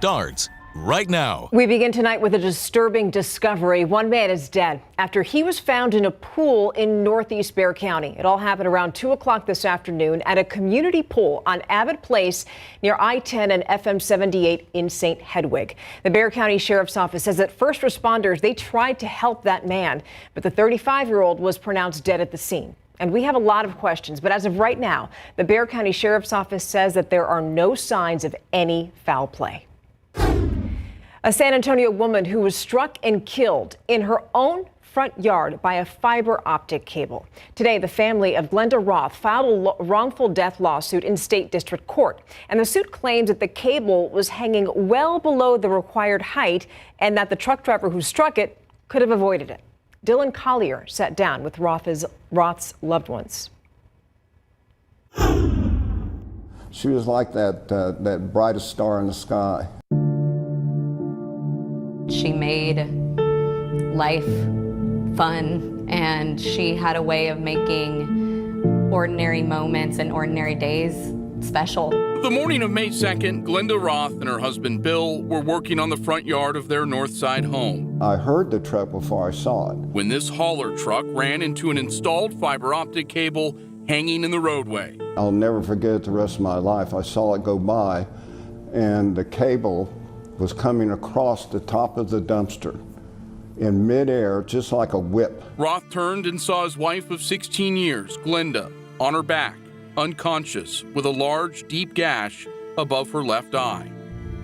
starts right now. We begin tonight with a disturbing discovery. One man is dead after he was found in a pool in northeast Bexar County. It all happened around 2 o'clock this afternoon at a community pool on Abbott Place near I-10 and FM 78 in St. Hedwig. The Bexar County Sheriff's Office says that first responders, they tried to help that man, but the 35-year-old was pronounced dead at the scene. And we have a lot of questions, but as of right now, the Bexar County Sheriff's Office says that there are no signs of any foul play. A San Antonio woman who was struck and killed in her own front yard by a fiber optic cable. Today, the family of Glenda Roth filed a wrongful death lawsuit in state district court. And the suit claims that the cable was hanging well below the required height and that the truck driver who struck it could have avoided it. Dylan Collier sat down with Roth's loved ones. She was like that brightest star in the sky. She made life fun, and she had a way of making ordinary moments and ordinary days special. The morning of May 2nd, Glenda Roth and her husband Bill were working on the front yard of their north side home. I heard the truck before I saw it. When this hauler truck ran into an installed fiber optic cable hanging in the roadway. I'll never forget it the rest of my life. I saw it go by, and the cable was coming across the top of the dumpster in midair, just like a whip. Roth turned and saw his wife of 16 years, Glenda, on her back, unconscious, with a large, deep gash above her left eye.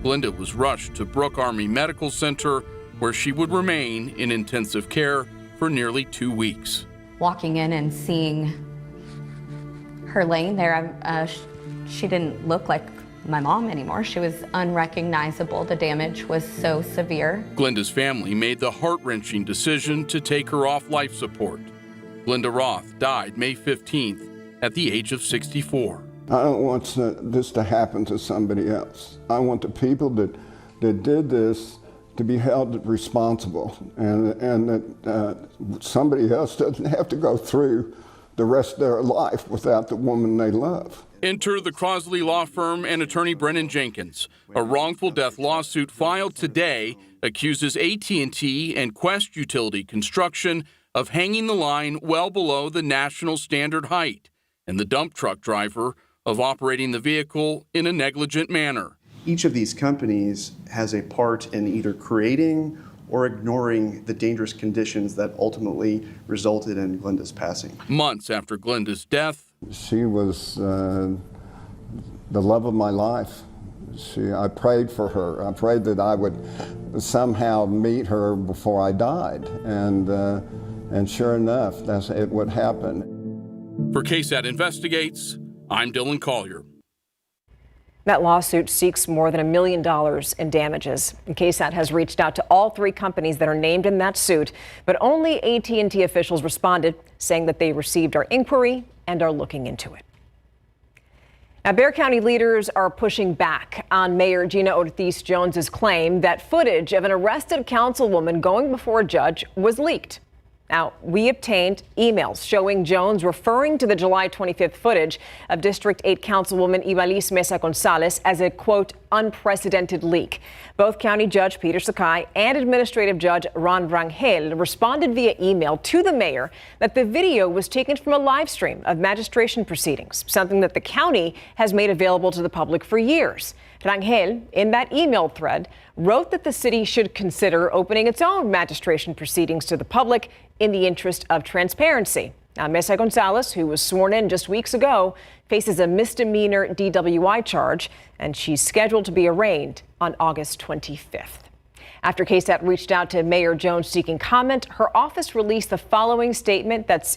Glenda was rushed to Brooke Army Medical Center, where she would remain in intensive care for nearly 2 weeks. Walking in and seeing her laying there, she didn't look like my mom anymore. She was unrecognizable. The damage was so severe. Glenda's family made the heart-wrenching decision to take her off life support. Glenda Roth died May 15th at the age of 64. I don't want this to happen to somebody else. I want the people that did this to be held responsible, and that somebody else doesn't have to go through the rest of their life without the woman they love. Enter the Crosley Law Firm and attorney Brennan Jenkins. A wrongful death lawsuit filed today accuses AT&T and Quest Utility Construction of hanging the line well below the national standard height, and the dump truck driver of operating the vehicle in a negligent manner. Each of these companies has a part in either creating or ignoring the dangerous conditions that ultimately resulted in Glenda's passing. Months after Glenda's death, she was the love of my life. I prayed for her. I prayed that I would somehow meet her before I died, and sure enough, it would happen. For KSAT Investigates, I'm Dylan Collier. That lawsuit seeks more than $1 million in damages. KSAT has reached out to all 3 companies that are named in that suit, but only AT&T officials responded, saying that they received our inquiry and are looking into it. Now, Bexar County leaders are pushing back on Mayor Gina Ortiz Jones's claim that footage of an arrested councilwoman going before a judge was leaked. Now, we obtained emails showing Jones referring to the July 25th footage of District 8 Councilwoman Ibalis Mesa Gonzalez as a, quote, unprecedented leak. Both County Judge Peter Sakai and Administrative Judge Ron Wrongful responded via email to the mayor that the video was taken from a live stream of magistration proceedings, something that the county has made available to the public for years. Wrongful, in that email thread, wrote that the city should consider opening its own magistration proceedings to the public in the interest of transparency. Now, Mesa Gonzalez, who was sworn in just weeks ago, faces a misdemeanor DWI charge, and she's scheduled to be arraigned on August 25th. After KSAT reached out to Mayor Jones seeking comment, her office released the following statement that's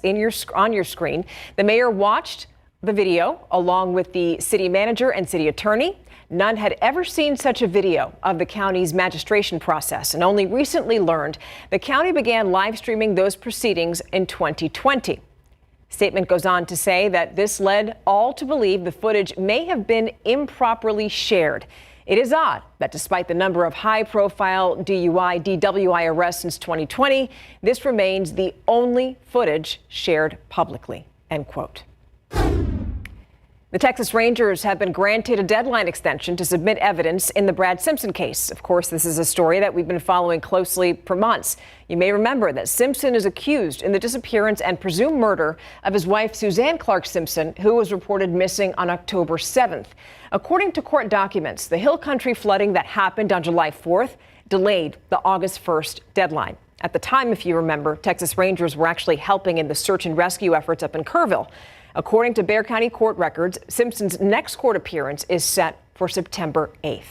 on your screen. The mayor watched the video along with the city manager and city attorney. None had ever seen such a video of the county's magistration process and only recently learned the county began live streaming those proceedings in 2020. Statement goes on to say that this led all to believe the footage may have been improperly shared. It is odd that despite the number of high-profile DUI, DWI arrests since 2020, this remains the only footage shared publicly, end quote. The Texas Rangers have been granted a deadline extension to submit evidence in the Brad Simpson case. Of course, this is a story that we've been following closely for months. You may remember that Simpson is accused in the disappearance and presumed murder of his wife, Suzanne Clark Simpson, who was reported missing on October 7th. According to court documents, the Hill Country flooding that happened on July 4th delayed the August 1st deadline. At the time, if you remember, Texas Rangers were actually helping in the search and rescue efforts up in Kerrville. According to Bexar County court records, Simpson's next court appearance is set for September 8th.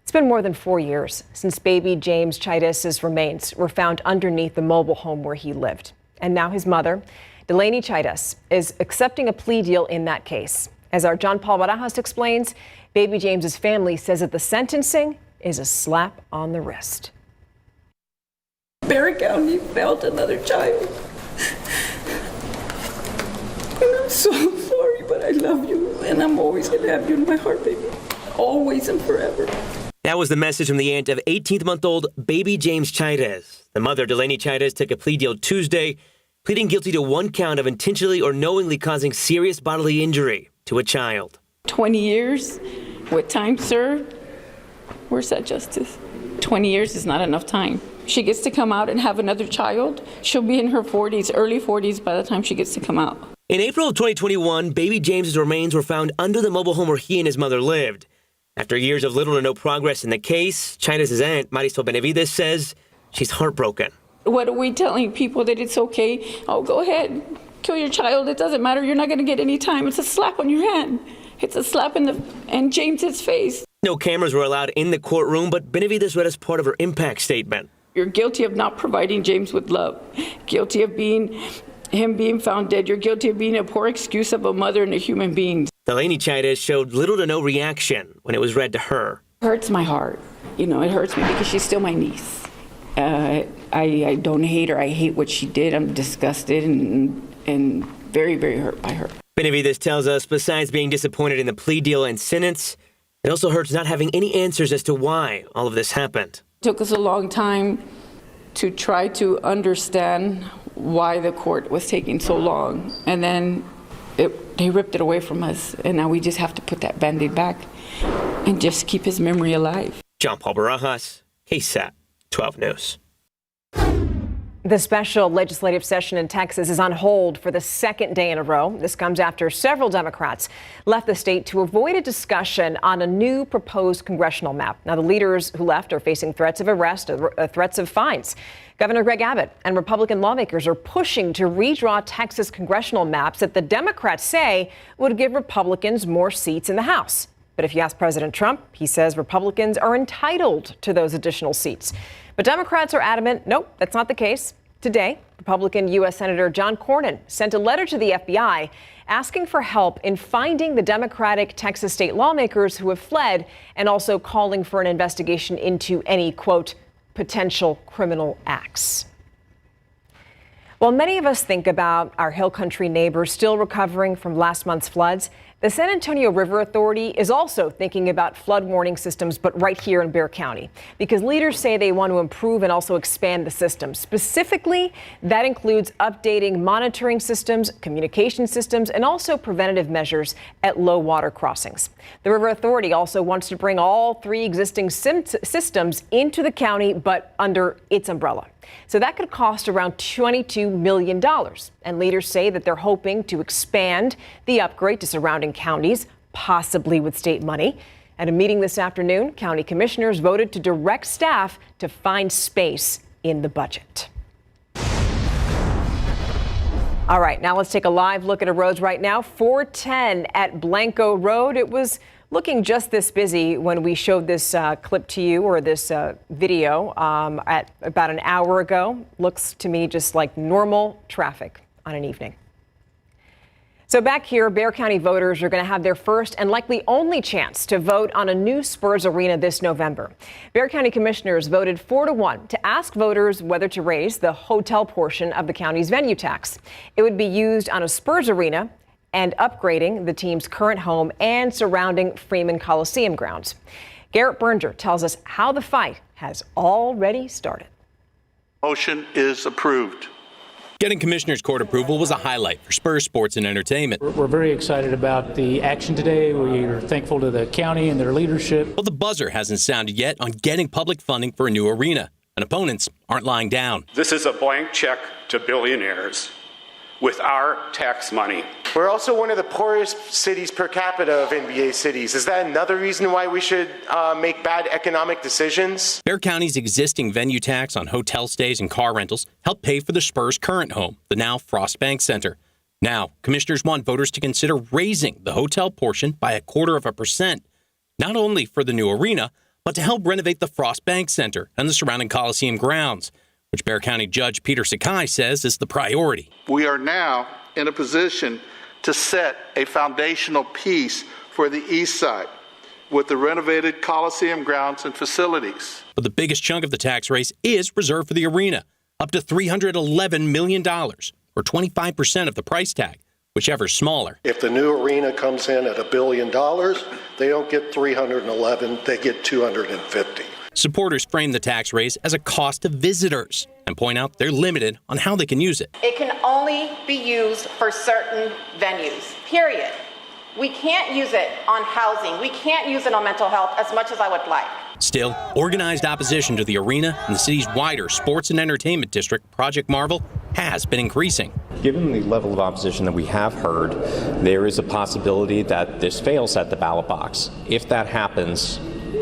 It's been more than 4 years since baby James Chaitis' remains were found underneath the mobile home where he lived. And now his mother, Delaney Chaitis, is accepting a plea deal in that case. As our John Paul Barajas explains, baby James's family says that the sentencing is a slap on the wrist. Bexar County failed another child. And I'm so sorry, but I love you, and I'm always going to have you in my heart, baby. Always and forever. That was the message from the aunt of 18-month-old baby James Chaitis. The mother, Delaney Chaitis, took a plea deal Tuesday, pleading guilty to one count of intentionally or knowingly causing serious bodily injury to a child. 20 years with time served. Where's that justice? 20 years is not enough time. She gets to come out and have another child. She'll be in her 40s, early 40s by the time she gets to come out. In April of 2021, baby James's remains were found under the mobile home where he and his mother lived. After years of little to no progress in the case, Chaitis' aunt, Marisol Benavides, says she's heartbroken. What are we telling people, that it's okay? Oh, go ahead, kill your child. It doesn't matter. You're not going to get any time. It's a slap on your hand. It's a slap in James's face. No cameras were allowed in the courtroom, but Benavides read as part of her impact statement. You're guilty of not providing James with love. Guilty of him being found dead. You're guilty of being a poor excuse of a mother and a human being. Delaney Chaitis showed little to no reaction when it was read to her. It hurts my heart. You know, it hurts me because she's still my niece. I don't hate her. I hate what she did. I'm disgusted and very, very hurt by her. Benavides tells us besides being disappointed in the plea deal and sentence, it also hurts not having any answers as to why all of this happened. It took us a long time to try to understand why the court was taking so long. And then they ripped it away from us. And now we just have to put that Band-Aid back and just keep his memory alive. John Paul Barajas, KSAT 12 News. The special legislative session in Texas is on hold for the second day in a row. This comes after several Democrats left the state to avoid a discussion on a new proposed congressional map. Now, the leaders who left are facing threats of arrest, threats of fines. Governor Greg Abbott and Republican lawmakers are pushing to redraw Texas congressional maps that the Democrats say would give Republicans more seats in the House. But if you ask President Trump, he says Republicans are entitled to those additional seats. But Democrats are adamant, nope, that's not the case. Today, Republican U.S. Senator John Cornyn sent a letter to the FBI asking for help in finding the Democratic Texas state lawmakers who have fled and also calling for an investigation into any, quote, potential criminal acts. While many of us think about our Hill Country neighbors still recovering from last month's floods, the San Antonio River Authority is also thinking about flood warning systems, but right here in Bexar County, because leaders say they want to improve and also expand the system. Specifically, that includes updating monitoring systems, communication systems, and also preventative measures at low water crossings. The River Authority also wants to bring all three existing systems into the county, but under its umbrella. So that could cost around $22 million. And leaders say that they're hoping to expand the upgrade to surrounding counties, possibly with state money. At a meeting this afternoon, county commissioners voted to direct staff to find space in the budget. All right, now let's take a live look at our roads right now. 410 at Blanco Road. It was looking just this busy when we showed this clip to you, or this video at about an hour ago. Looks to me just like normal traffic on an evening. So back here, Bexar County voters are going to have their first and likely only chance to vote on a new Spurs Arena this November. Bexar County commissioners voted 4-1 to ask voters whether to raise the hotel portion of the county's venue tax. It would be used on a Spurs Arena and upgrading the team's current home and surrounding Freeman Coliseum grounds. Garrett Berger tells us how the fight has already started. Motion is approved. Getting Commissioner's Court approval was a highlight for Spurs Sports and Entertainment. We're very excited about the action today. We are thankful to the county and their leadership. But the buzzer hasn't sounded yet on getting public funding for a new arena, and opponents aren't lying down. This is a blank check to billionaires with our tax money. We're also one of the poorest cities per capita of NBA cities. Is that another reason why we should make bad economic decisions? Bexar County's existing venue tax on hotel stays and car rentals helped pay for the Spurs' current home, the now Frost Bank Center. Now, commissioners want voters to consider raising the hotel portion by 0.25%, not only for the new arena, but to help renovate the Frost Bank Center and the surrounding Coliseum grounds, which Bexar County Judge Peter Sakai says is the priority. We are now in a position to set a foundational piece for the east side with the renovated Coliseum grounds and facilities. But the biggest chunk of the tax raise is reserved for the arena, up to $311 million, or 25% of the price tag, whichever's smaller. If the new arena comes in at $1 billion, they don't get 311, they get 250. Supporters frame the tax raise as a cost to visitors and point out they're limited on how they can use it. It can only be used for certain venues, period. We can't use it on housing. We can't use it on mental health as much as I would like. Still, organized opposition to the arena and the city's wider sports and entertainment district, Project Marvel, has been increasing. Given the level of opposition that we have heard, there is a possibility that this fails at the ballot box. If that happens,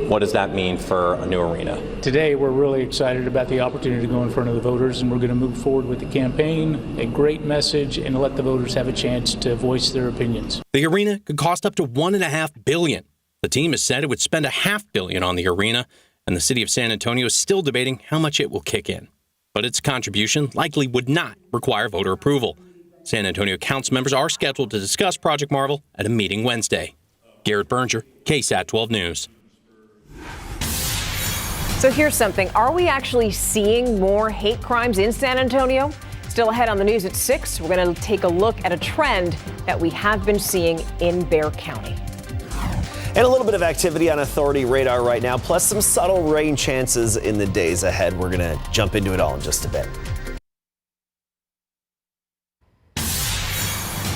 what does that mean for a new arena? Today, we're really excited about the opportunity to go in front of the voters, and we're going to move forward with the campaign, a great message, and let the voters have a chance to voice their opinions. The arena could cost up to $1.5 billion. The team has said it would spend $500 million on the arena, and the city of San Antonio is still debating how much it will kick in. But its contribution likely would not require voter approval. San Antonio Council members are scheduled to discuss Project Marvel at a meeting Wednesday. Garrett Berger, KSAT 12 News. So here's something. Are we actually seeing more hate crimes in San Antonio? Still ahead on the news at 6, we're going to take a look at a trend that we have been seeing in Bexar County. And a little bit of activity on authority radar right now, plus some subtle rain chances in the days ahead. We're going to jump into it all in just a bit.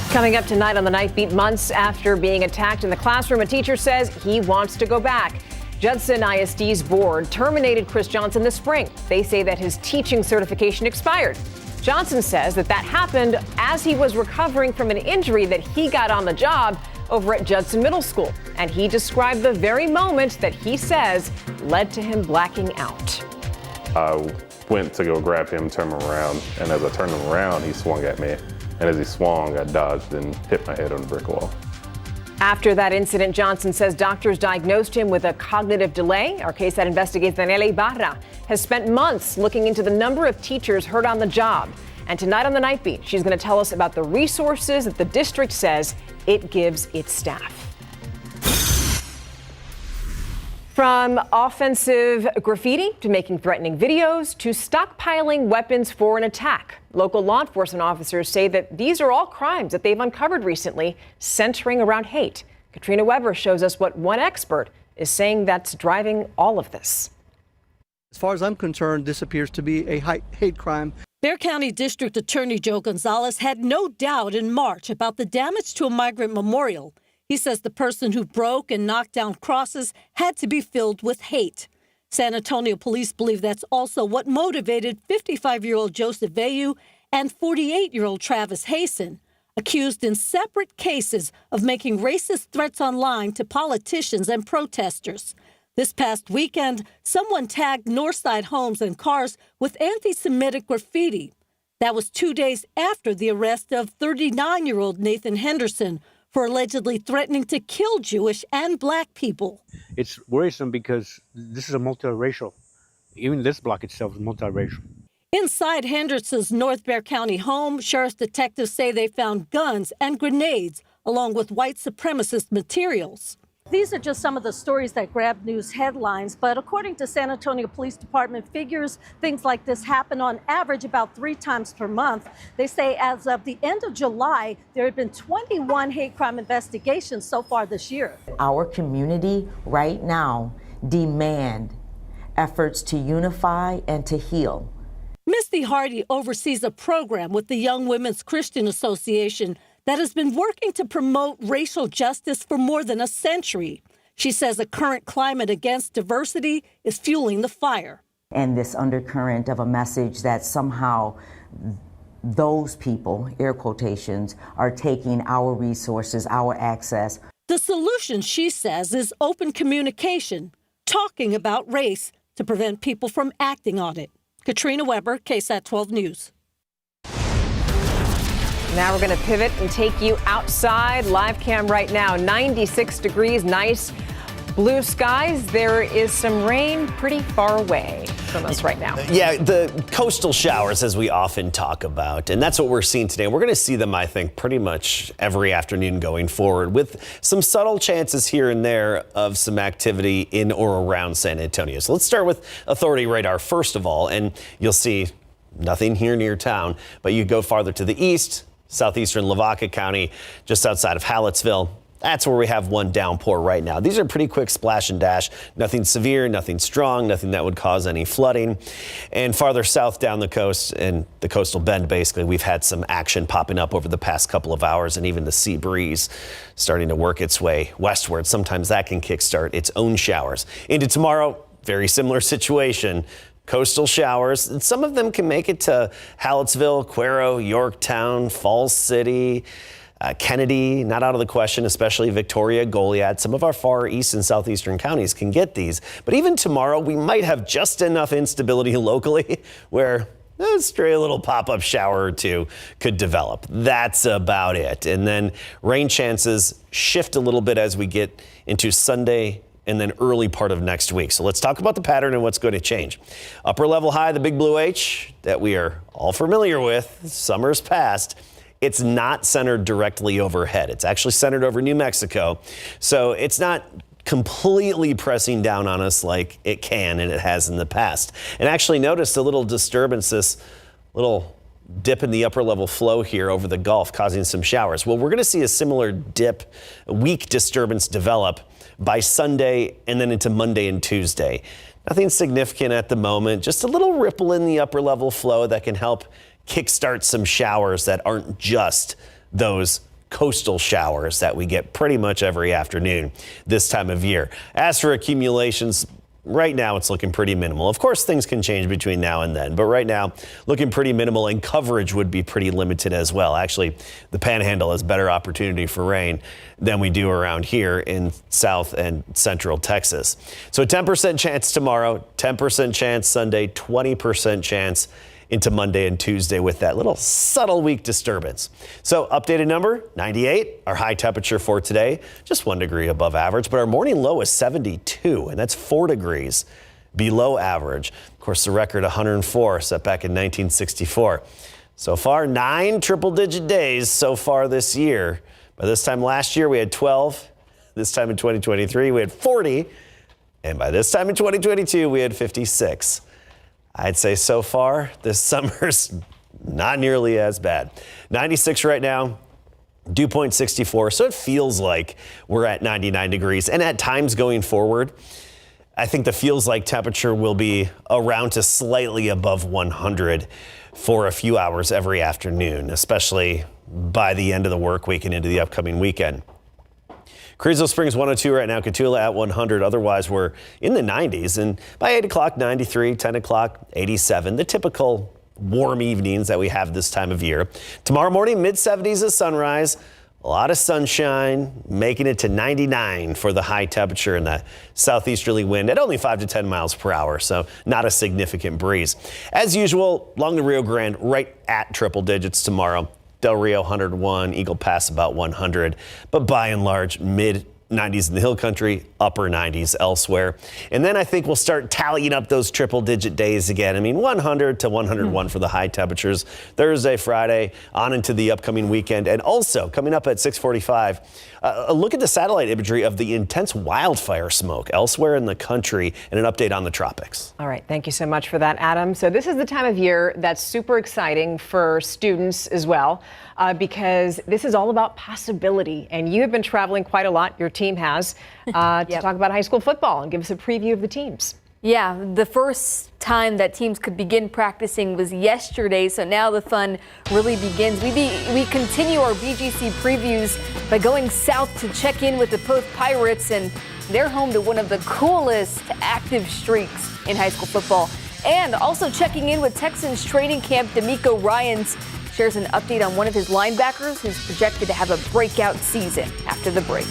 Coming up tonight on the Night Beat, months after being attacked in the classroom, a teacher says he wants to go back. Judson ISD's board terminated Chris Johnson this spring. They say that his teaching certification expired. Johnson says that happened as he was recovering from an injury that he got on the job over at Judson Middle School. And he described the very moment that he says led to him blacking out. I went to go grab him, turn him around, and as I turned him around, he swung at me. And as he swung, I dodged and hit my head on the brick wall. After that incident, Johnson says doctors diagnosed him with a cognitive delay. Our KSAT investigates Daniela Ibarra has spent months looking into the number of teachers hurt on the job. And tonight on the Night Beat, she's going to tell us about the resources that the district says it gives its staff. From offensive graffiti to making threatening videos to stockpiling weapons for an attack. Local law enforcement officers say that these are all crimes that they've uncovered recently centering around hate. Katrina Weber shows us what one expert is saying that's driving all of this. As far as I'm concerned, this appears to be a hate crime. Bexar County District Attorney Joe Gonzalez had no doubt in March about the damage to a migrant memorial. He says the person who broke and knocked down crosses had to be filled with hate. San Antonio police believe that's also what motivated 55-year-old Joseph Veyu and 48-year-old Travis Hasten, accused in separate cases of making racist threats online to politicians and protesters. This past weekend, someone tagged Northside homes and cars with anti-Semitic graffiti. That was 2 days after the arrest of 39-year-old Nathan Henderson for allegedly threatening to kill Jewish and black people. It's worrisome because this is a multiracial. Even this block itself is multiracial. Inside Henderson's North Bexar County home, sheriff's detectives say they found guns and grenades, along with white supremacist materials. These are just some of the stories that grab news headlines, but according to San Antonio Police Department figures, things like this happen on average about 3 times per month. They say as of the end of July, there have been 21 hate crime investigations so far this year. Our community right now demand efforts to unify and to heal. Misty Hardy oversees a program with the Young Women's Christian Association that has been working to promote racial justice for more than a century. She says the current climate against diversity is fueling the fire. And this undercurrent of a message that somehow those people, air quotations, are taking our resources, our access. The solution, she says, is open communication, talking about race to prevent people from acting on it. Katrina Weber, KSAT 12 News. Now we're going to pivot and take you outside. Live cam right now, 96 degrees, nice blue skies. There is some rain pretty far away from us right now. Yeah, the coastal showers, as we often talk about, and that's what we're seeing today. We're going to see them, I think, pretty much every afternoon going forward, with some subtle chances here and there of some activity in or around San Antonio. So let's start with authority radar first of all, and you'll see nothing here near town, but you go farther to the east, southeastern Lavaca County, just outside of Hallettsville. That's where we have one downpour right now. These are pretty quick splash and dash. Nothing severe, nothing strong, nothing that would cause any flooding. And farther south down the coast and the coastal bend, basically, we've had some action popping up over the past couple of hours, and even the sea breeze starting to work its way westward. Sometimes that can kickstart its own showers. Into tomorrow, very similar situation. Coastal showers, and some of them can make it to Hallettsville, Cuero, Yorktown, Falls City, Kennedy, not out of the question, especially Victoria, Goliad. Some of our far east and southeastern counties can get these. But even tomorrow, we might have just enough instability locally where a stray little pop-up shower or two could develop. That's about it. And then rain chances shift a little bit as we get into Sunday and then early part of next week. So let's talk about the pattern and what's going to change. Upper level high, the big blue H that we are all familiar with, summer's past. It's not centered directly overhead. It's actually centered over New Mexico. So it's not completely pressing down on us like it can and it has in the past. And actually notice a little disturbance, this little dip in the upper level flow here over the Gulf causing some showers. Well, we're going to see a similar dip, a weak disturbance develop by Sunday and then into Monday and Tuesday. Nothing significant at the moment, just a little ripple in the upper level flow that can help kickstart some showers that aren't just those coastal showers that we get pretty much every afternoon this time of year. As for accumulations, right now it's looking pretty minimal. Of course, things can change between now and then, but right now looking pretty minimal, and coverage would be pretty limited as well. Actually, the Panhandle has better opportunity for rain than we do around here in South and Central Texas. So 10% chance tomorrow, 10% chance Sunday, 20% chance into Monday and Tuesday with that little subtle weak disturbance. So updated number, 98, our high temperature for today, just 1 degree above average, but our morning low is 72, and that's 4 degrees below average. Of course, the record 104 set back in 1964. So far, 9 triple-digit days so far this year. By this time last year, we had 12. This time in 2023, we had 40. And by this time in 2022, we had 56. I'd say so far, this summer's not nearly as bad. 96 right now, dew point 64, so it feels like we're at 99 degrees. And at times going forward, I think the feels like temperature will be around to slightly above 100 for a few hours every afternoon, especially by the end of the work week and into the upcoming weekend. Carrizo Springs 102 right now, Cotulla at 100. Otherwise, we're in the 90s. And by 8 o'clock, 93, 10 o'clock, 87. The typical warm evenings that we have this time of year. Tomorrow morning, mid-70s at sunrise. A lot of sunshine, making it to 99 for the high temperature and the southeasterly wind at only 5 to 10 miles per hour. So not a significant breeze. As usual, along the Rio Grande, right at triple digits tomorrow. Del Rio 101, Eagle Pass about 100, but by and large, mid 90s in the hill country, upper 90s elsewhere. And then I think we'll start tallying up those triple digit days again. I mean, 100 to 101 for the high temperatures Thursday, Friday, on into the upcoming weekend. And also coming up at 6:45, a look at the satellite imagery of the intense wildfire smoke elsewhere in the country and an update on the tropics. All right. Thank you so much for that, Adam. So this is the time of year that's super exciting for students as well, because this is all about possibility. And you have been traveling quite a lot. Your team has to talk about high school football and give us a preview of the teams. Yeah, the first time that teams could begin practicing was yesterday, so now the fun really begins. We continue our BGC previews by going south to check in with the POTH Pirates, and they're home to one of the coolest active streaks in high school football. And also checking in with Texans training camp, D'Amico Ryans shares an update on one of his linebackers who's projected to have a breakout season after the break.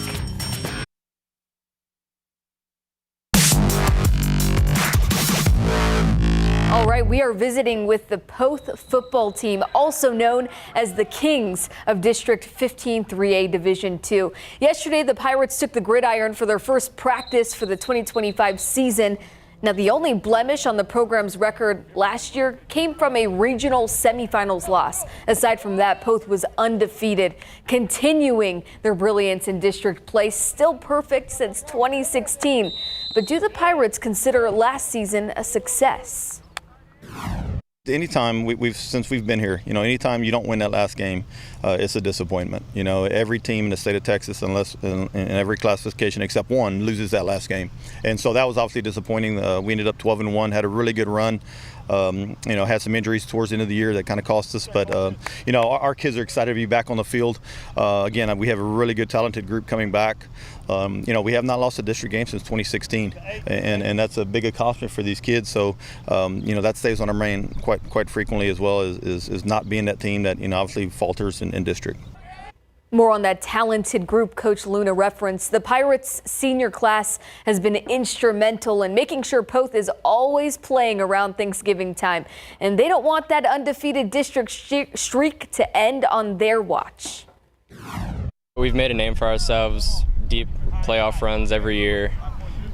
All right, we are visiting with the POTH football team, also known as the Kings of District 15 3A Division II. Yesterday, the Pirates took the gridiron for their first practice for the 2025 season. Now, the only blemish on the program's record last year came from a regional semifinals loss. Aside from that, POTH was undefeated, continuing their brilliance in district play, still perfect since 2016. But do the Pirates consider last season a success? Anytime since we've been here, anytime you don't win that last game, it's a disappointment. Every team in the state of Texas, unless in every classification except one, loses that last game, and so that was obviously disappointing. We ended up 12-1, had a really good run. Had some injuries towards the end of the year that kind of cost us, but our kids are excited to be back on the field. Again, we have a really good, talented group coming back. We have not lost a district game since 2016, and that's a big accomplishment for these kids. So, that stays on our mind quite frequently, as well as not being that team that obviously falters in district. More on that talented group Coach Luna referenced. The Pirates senior class has been instrumental in making sure POTH is always playing around Thanksgiving time, and they don't want that undefeated district streak to end on their watch. We've made a name for ourselves, deep playoff runs every year.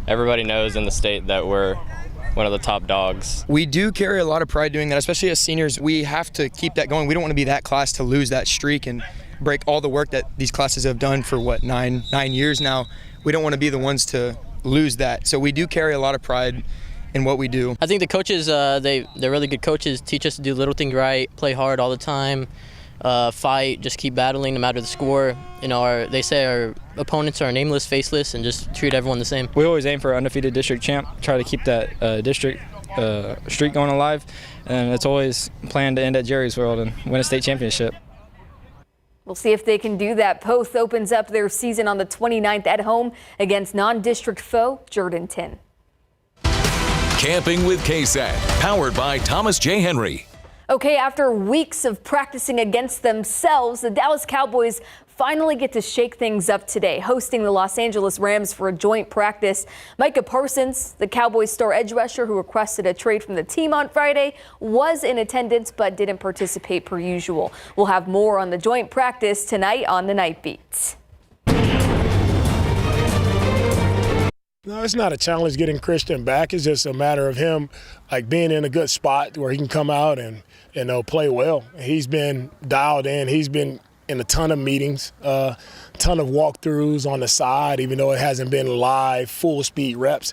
Everybody knows in the state that we're one of the top dogs. We do carry a lot of pride doing that, especially as seniors. We have to keep that going. We don't want to be that class to lose that streak and break all the work that these classes have done for nine years now. We don't want to be the ones to lose that. So we do carry a lot of pride in what we do. I think the coaches, they're really good coaches, teach us to do little things right, play hard all the time, fight, just keep battling no matter the score. They say our opponents are nameless, faceless, and just treat everyone the same. We always aim for an undefeated district champ, try to keep that district streak going alive, and it's always planned to end at Jerry's World and win a state championship. We'll see if they can do that. POTH opens up their season on the 29th at home against non-district foe Jourdanton. Camping with KSAT, powered by Thomas J. Henry. Okay, after weeks of practicing against themselves, the Dallas Cowboys finally get to shake things up today, hosting the Los Angeles Rams for a joint practice. Micah Parsons, the Cowboys star edge rusher who requested a trade from the team on Friday, was in attendance but didn't participate per usual. We'll have more on the joint practice tonight on the Night Beat. No, it's not a challenge getting Christian back. It's just a matter of him being in a good spot where he can come out and play well. He's been dialed in. He's been in a ton of meetings, ton of walkthroughs on the side, even though it hasn't been live, full-speed reps.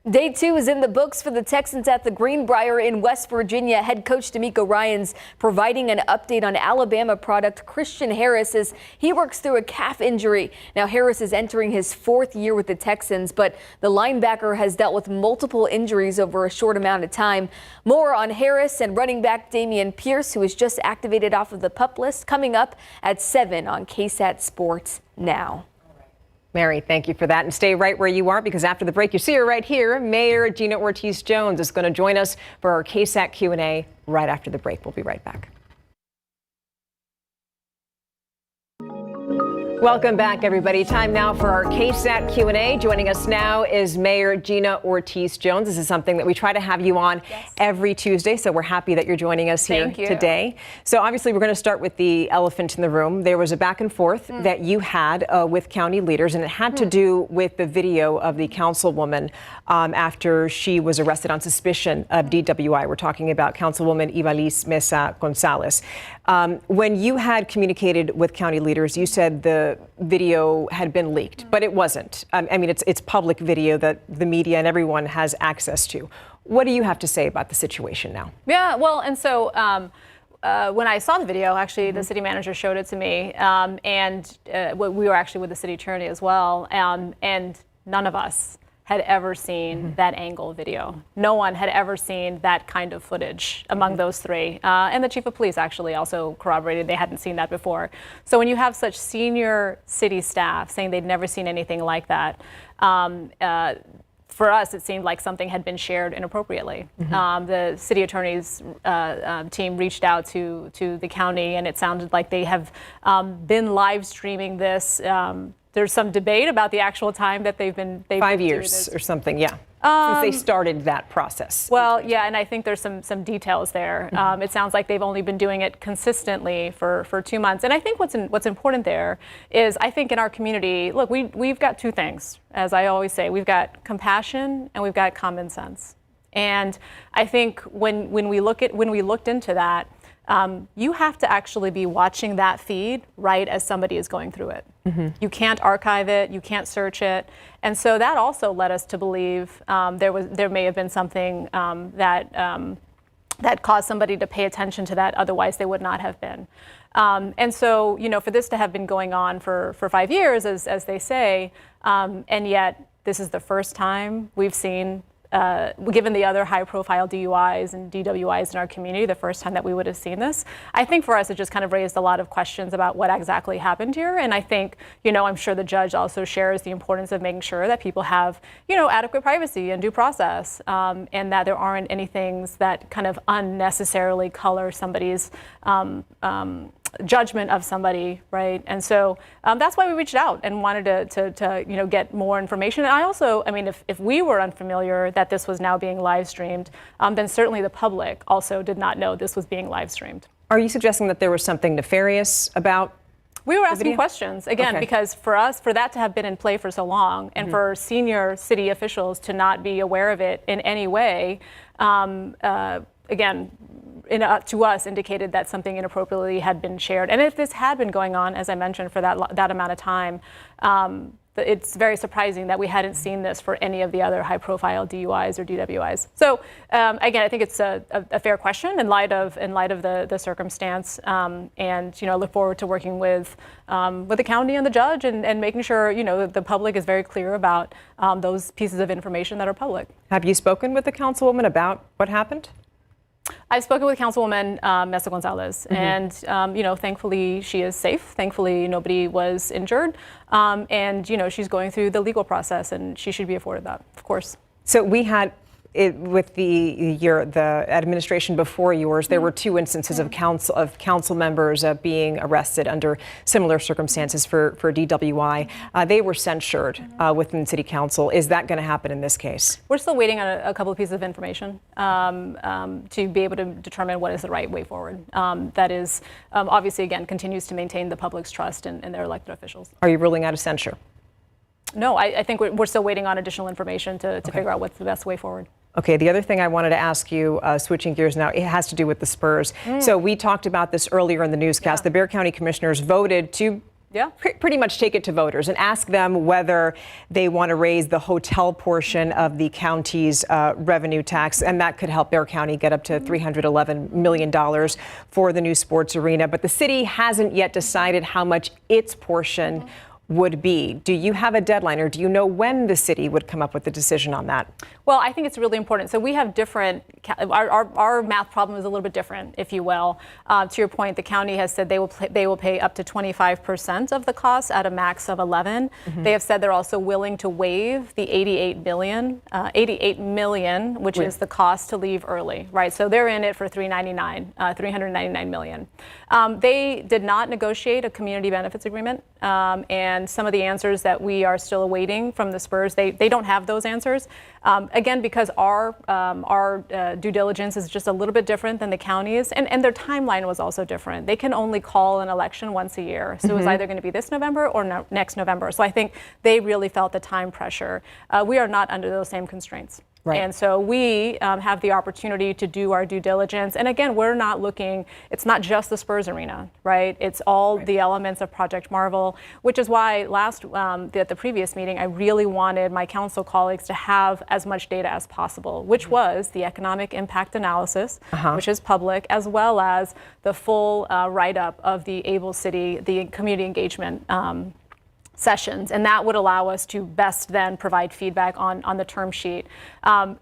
Day 2 is in the books for the Texans at the Greenbrier in West Virginia. Head coach D'Amico Ryans providing an update on Alabama product Christian Harris as he works through a calf injury. Now Harris is entering his 4th year with the Texans, but the linebacker has dealt with multiple injuries over a short amount of time. More on Harris and running back Damian Pierce, who was just activated off of the PUP list, coming up at 7 on KSAT Sports Now. Mary, thank you for that. And stay right where you are, because after the break, you see her right here. Mayor Gina Ortiz Jones is going to join us for our KSAT Q&A right after the break. We'll be right back. Welcome back, everybody. Time now for our KSAT Q&A. Joining us now is Mayor Gina Ortiz Jones. This is something that we try to have you on every Tuesday, so we're happy that you're joining us here today. So obviously, we're going to start with the elephant in the room. There was a back and forth that you had with county leaders, and it had to do with the video of the councilwoman after she was arrested on suspicion of DWI. We're talking about Councilwoman Ivalis Mesa Gonzalez. When you had communicated with county leaders, you said the video had been leaked, but it wasn't. I mean, it's public video that the media and everyone has access to. What do you have to say about the situation now? Yeah, well, and so when I saw the video, actually, the city manager showed it to me, and we were actually with the city attorney as well, and none of us had ever seen that angle video. No one had ever seen that kind of footage among those three. And the chief of police actually also corroborated they hadn't seen that before. So when you have such senior city staff saying they'd never seen anything like that, for us, it seemed like something had been shared inappropriately. The city attorney's team reached out to the county, and it sounded like they have been live streaming this. There's some debate about the actual time that they've 5 years or something, yeah. Since they started that process. Well, yeah, and I think there's some details there. It sounds like they've only been doing it consistently for 2 months. And I think what's important there is, I think in our community, look, we've got two things, as I always say. We've got compassion and we've got common sense. And I think when we looked into that, you have to actually be watching that feed right as somebody is going through it. You can't archive it, you can't search it. And so that also led us to believe there may have been something that caused somebody to pay attention to that, otherwise they would not have been. And so, for this to have been going on for 5 years, as they say, and yet this is the first time we've seen, given the other high-profile DUIs and DWIs in our community, the first time that we would have seen this. I think for us, it just kind of raised a lot of questions about what exactly happened here. And I think, I'm sure the judge also shares the importance of making sure that people have, adequate privacy and due process, and that there aren't any things that kind of unnecessarily color somebody's judgment of somebody, right? And so that's why we reached out and wanted to get more information. And I also, if we were unfamiliar that this was now being live streamed, then certainly the public also did not know this was being live streamed. Are you suggesting that there was something nefarious about? We were asking questions, again, because for us, for that to have been in play for so long, and for senior city officials to not be aware of it in any way, again, to us indicated that something inappropriately had been shared. And if this had been going on, as I mentioned, for that amount of time, it's very surprising that we hadn't seen this for any of the other high-profile DUIs or DWIs. So again, I think it's a fair question in light of the circumstance, and I look forward to working with the county and the judge and making sure the public is very clear about those pieces of information that are public. Have you spoken with the councilwoman about what happened? I've spoken with Councilwoman Mesa Gonzalez, and thankfully she is safe. Thankfully nobody was injured, and she's going through the legal process, and she should be afforded that, of course. So we had with the administration before yours, there were 2 instances of council members being arrested under similar circumstances for DWI. They were censured within City Council. Is that going to happen in this case? We're still waiting on a couple of pieces of information to be able to determine what is the right way forward. That is, obviously, again, continues to maintain the public's trust in their elected officials. Are you ruling out a censure? No, I think we're still waiting on additional information to figure out what's the best way forward. Okay, the other thing I wanted to ask you, switching gears now, it has to do with the Spurs. So we talked about this earlier in the newscast. The Bexar County Commissioners voted to pretty much take it to voters and ask them whether they want to raise the hotel portion of the county's revenue tax, and that could help Bexar County get up to $311 million for the new sports arena. But the city hasn't yet decided how much its portion would be. Do you have a deadline, or do you know when the city would come up with a decision on that? Well, I think it's really important. So we have different, our math problem is a little bit different, if you will. To your point, the county has said they will pay up to 25% of the costs at a max of 11. They have said they're also willing to waive the $88 million, which is the cost to leave early, right? So they're in it for $399 million. They did not negotiate a community benefits agreement, and some of the answers that we are still awaiting from the Spurs, they don't have those answers. Again, because our due diligence is just a little bit different than the county's, and their timeline was also different. They can only call an election once a year, so it was either going to be this November or next November. So I think they really felt the time pressure. We are not under those same constraints. Right. And so we have the opportunity to do our due diligence. And again, we're not looking, it's not just the Spurs Arena, right? It's all the elements of Project Marvel, which is why at the previous meeting, I really wanted my council colleagues to have as much data as possible, which was the economic impact analysis, which is public, as well as the full write-up of the Able City, the community engagement sessions, and that would allow us to best then provide feedback on the term sheet. I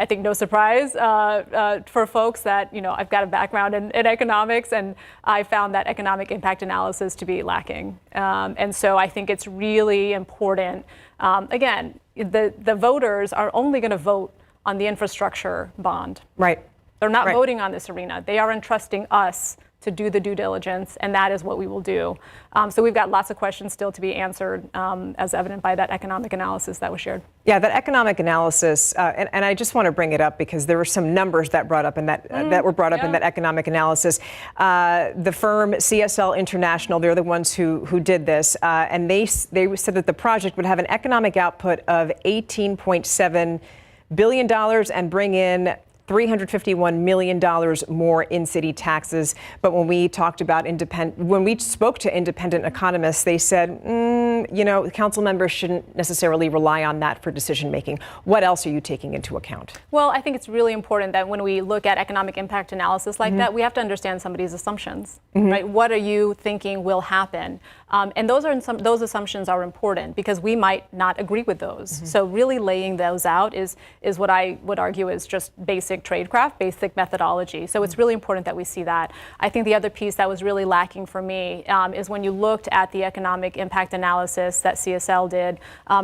think no surprise for folks that, I've got a background in economics, and I found that economic impact analysis to be lacking. And so I think it's really important. Again, the voters are only going to vote on the infrastructure bond. Right. They're not voting on this arena. They are entrusting us to do the due diligence, and that is what we will do. So we've got lots of questions still to be answered, as evident by that economic analysis that was shared. Yeah, that economic analysis, and I just want to bring it up because there were some numbers that brought up in that that were brought up in that economic analysis. The firm CSL International, they're the ones who did this, and they said that the project would have an economic output of $18.7 billion and bring in $351 million more in city taxes. But when we spoke to independent economists, they said, council members shouldn't necessarily rely on that for decision making. What else are you taking into account? Well, I think it's really important that when we look at economic impact analysis like that, we have to understand somebody's assumptions, right? What are you thinking will happen? And those assumptions are important because we might not agree with those. So really laying those out is what I would argue is just basic tradecraft, basic methodology. So it's really important that we see that. I think the other piece that was really lacking for me is when you looked at the economic impact analysis that CSL did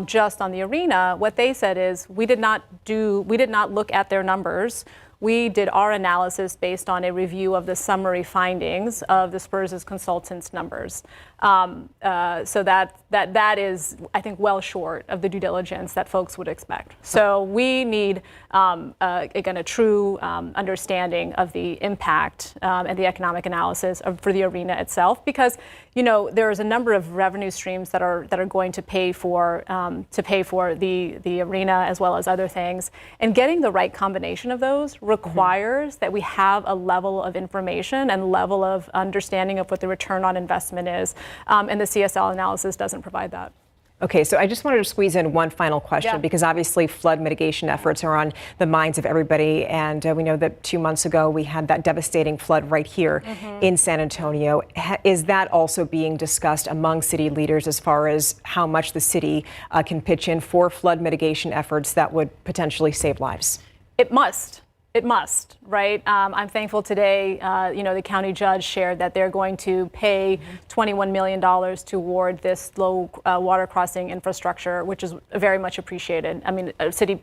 just on the arena, what they said is we did not look at their numbers. We did our analysis based on a review of the summary findings of the Spurs' consultants' numbers. So that is, I think, well short of the due diligence that folks would expect. So we need, again, a true understanding of the impact and the economic analysis for the arena itself, because there is a number of revenue streams that are going to pay for the arena as well as other things, and getting the right combination of those requires that we have a level of information and level of understanding of what the return on investment is. And the CSL analysis doesn't provide that. Okay, so I just wanted to squeeze in one final question because obviously flood mitigation efforts are on the minds of everybody. And we know that 2 months ago we had that devastating flood right here in San Antonio. Is that also being discussed among city leaders as far as how much the city can pitch in for flood mitigation efforts that would potentially save lives? It must. It must, right? I'm thankful today, the county judge shared that they're going to pay $21 million toward this low water crossing infrastructure, which is very much appreciated. I mean, city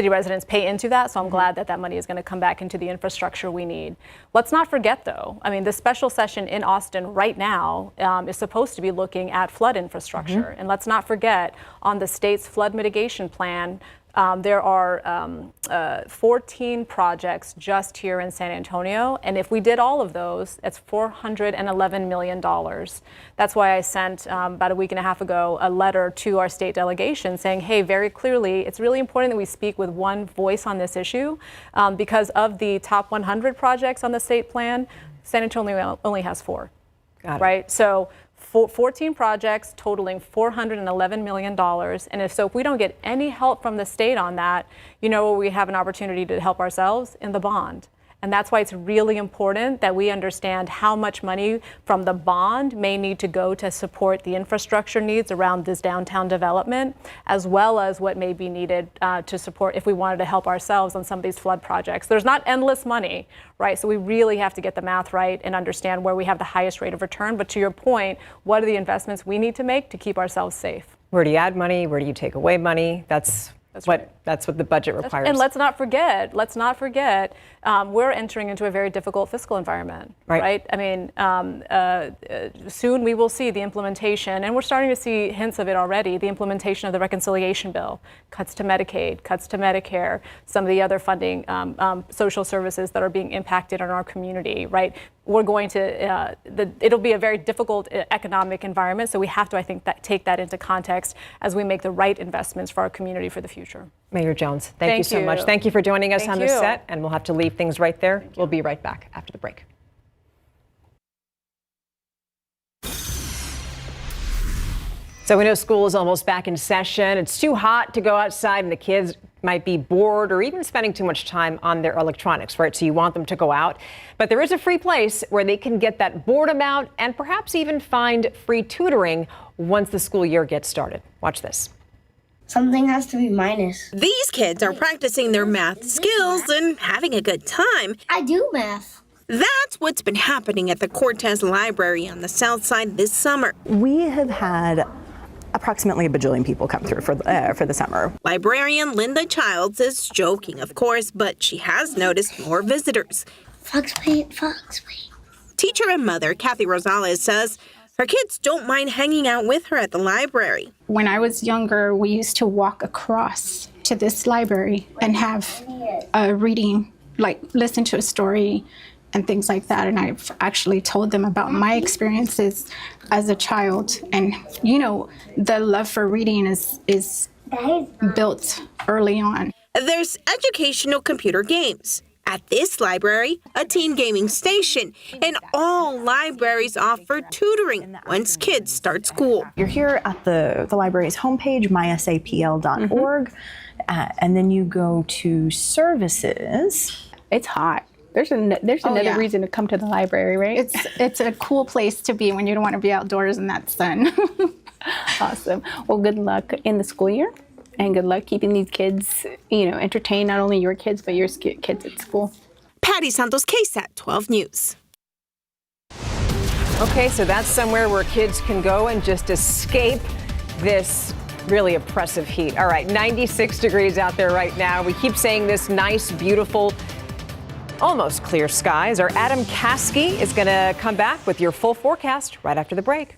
residents pay into that, so I'm glad that that money is going to come back into the infrastructure we need. Let's not forget, though, I mean, the special session in Austin right now is supposed to be looking at flood infrastructure. And let's not forget, on the state's flood mitigation plan, there are 14 projects just here in San Antonio, and if we did all of those, it's $411 million. That's why I sent, about a week and a half ago, a letter to our state delegation saying, hey, very clearly, it's really important that we speak with one voice on this issue, because of the top 100 projects on the state plan, San Antonio only has 4. Got it. Right? So 14 projects totaling $411 million. And if we don't get any help from the state on that, we have an opportunity to help ourselves in the bond. And that's why it's really important that we understand how much money from the bond may need to go to support the infrastructure needs around this downtown development, as well as what may be needed to support if we wanted to help ourselves on some of these flood projects. There's not endless money, right? So we really have to get the math right and understand where we have the highest rate of return. But to your point, what are the investments we need to make to keep ourselves safe? Where do you add money? Where do you take away money? That's what the budget requires. And let's not forget, we're entering into a very difficult fiscal environment, right? I mean, soon we will see the implementation, and we're starting to see hints of it already, the implementation of the reconciliation bill, cuts to Medicaid, cuts to Medicare, some of the other funding, social services that are being impacted in our community, right? We're going to, it'll be a very difficult economic environment, so we have to, I think, take that into context as we make the right investments for our community for the future. Mayor Jones, thank you so much. Thank you for joining us on the set, and we'll have to leave things right there. We'll be right back after the break. So we know school is almost back in session. It's too hot to go outside, and the kids might be bored or even spending too much time on their electronics, right? So you want them to go out. But there is a free place where they can get that boredom out and perhaps even find free tutoring once the school year gets started. Watch this. Something has to be minus. These kids are practicing their math skills and having a good time. I do math. That's what's been happening at the Cortez Library on the South Side this summer. We have had approximately a bajillion people come through for the summer. Librarian Linda Childs is joking, of course, but she has noticed more visitors. Fox paint, fox paint. Teacher and mother Kathy Rosales says her kids don't mind hanging out with her at the library. When I was younger, we used to walk across to this library and have a reading, like listen to a story and things like that. And I've actually told them about my experiences as a child. And, you know, the love for reading is built early on. There's educational computer games. At this library, a teen gaming station, and all libraries offer tutoring once kids start school. You're here at the library's homepage, mysapl.org, and then you go to services. It's hot. There's another reason to come to the library, right? It's a cool place to be when you don't want to be outdoors in that sun. Awesome. Well, good luck in the school year, and good luck keeping these kids, entertained, not only your kids, but your kids at school. Patty Santos, KSAT 12 News. Okay, so that's somewhere where kids can go and just escape this really oppressive heat. All right, 96 degrees out there right now. We keep saying this nice, beautiful, almost clear skies. Our Adam Caskey is going to come back with your full forecast right after the break.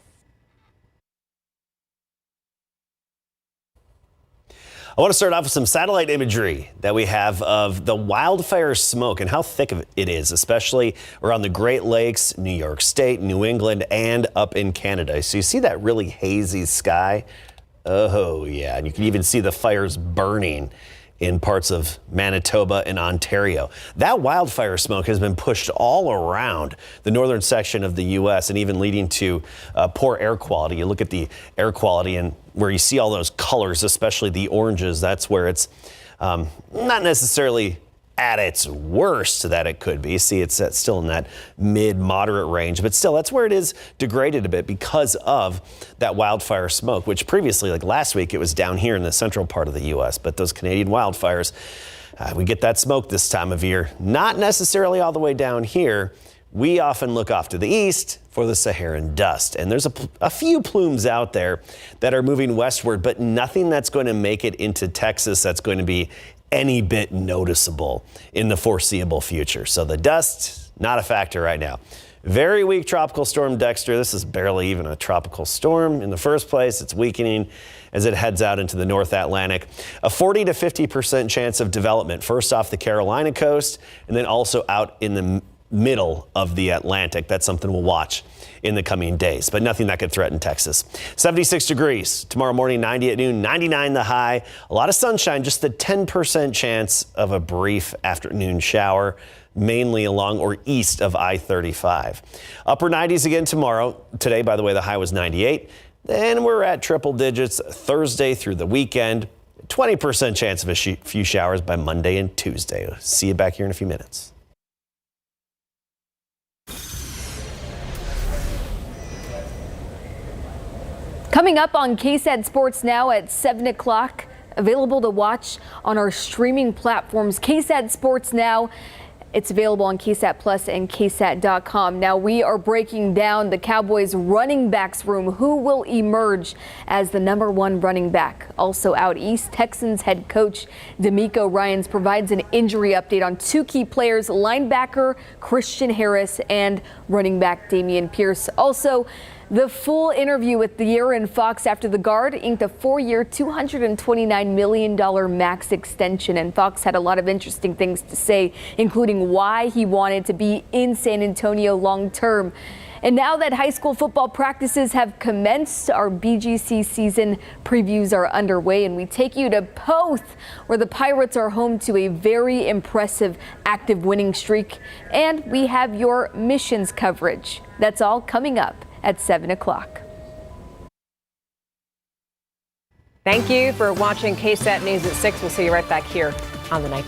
I want to start off with some satellite imagery that we have of the wildfire smoke and how thick it is, especially around the Great Lakes, New York State, New England, and up in Canada. So you see that really hazy sky? Oh, yeah. And you can even see the fires burning in parts of Manitoba and Ontario. That wildfire smoke has been pushed all around the northern section of the U.S. and even leading to poor air quality. You look at the air quality and where you see all those colors, especially the oranges, that's where it's not necessarily at its worst that it could be. See, it's still in that mid-moderate range, but still, that's where it is degraded a bit because of that wildfire smoke, which previously, like last week, it was down here in the central part of the U.S., but those Canadian wildfires, we get that smoke this time of year, not necessarily all the way down here. We often look off to the east for the Saharan dust, and there's a few plumes out there that are moving westward, but nothing that's going to make it into Texas that's going to be any bit noticeable in the foreseeable future. So the dust, not a factor right now. Very weak tropical storm Dexter. This is barely even a tropical storm in the first place. It's weakening as it heads out into the North Atlantic. A 40 to 50% chance of development, first off the Carolina coast and then also out in the middle of the Atlantic. That's something we'll watch in the coming days, but nothing that could threaten Texas. 76 degrees tomorrow morning, 90 at noon, 99 the high. A lot of sunshine, just the 10% chance of a brief afternoon shower, mainly along or east of I-35. Upper 90s again tomorrow. Today, by the way, the high was 98. Then we're at triple digits Thursday through the weekend. 20% chance of a few showers by Monday and Tuesday. See you back here in a few minutes. Coming up on KSAT Sports Now at 7 o'clock, available to watch on our streaming platforms. KSAT Sports Now, it's available on KSAT Plus and KSAT.com. Now we are breaking down the Cowboys running backs room. Who will emerge as the #1 running back? Also out east, Texans head coach DeMeco Ryans provides an injury update on two key players, linebacker Christian Harris and running back Dameon Pierce. Also, the full interview with De'Aaron Fox after the guard inked a 4-year, $229 million max extension. And Fox had a lot of interesting things to say, including why he wanted to be in San Antonio long term. And now that high school football practices have commenced, our BGC season previews are underway, and we take you to POTH, where the Pirates are home to a very impressive active winning streak. And we have your missions coverage. That's all coming up at 7 o'clock. Thank you for watching KSAT News at 6. We'll see you right back here on the night.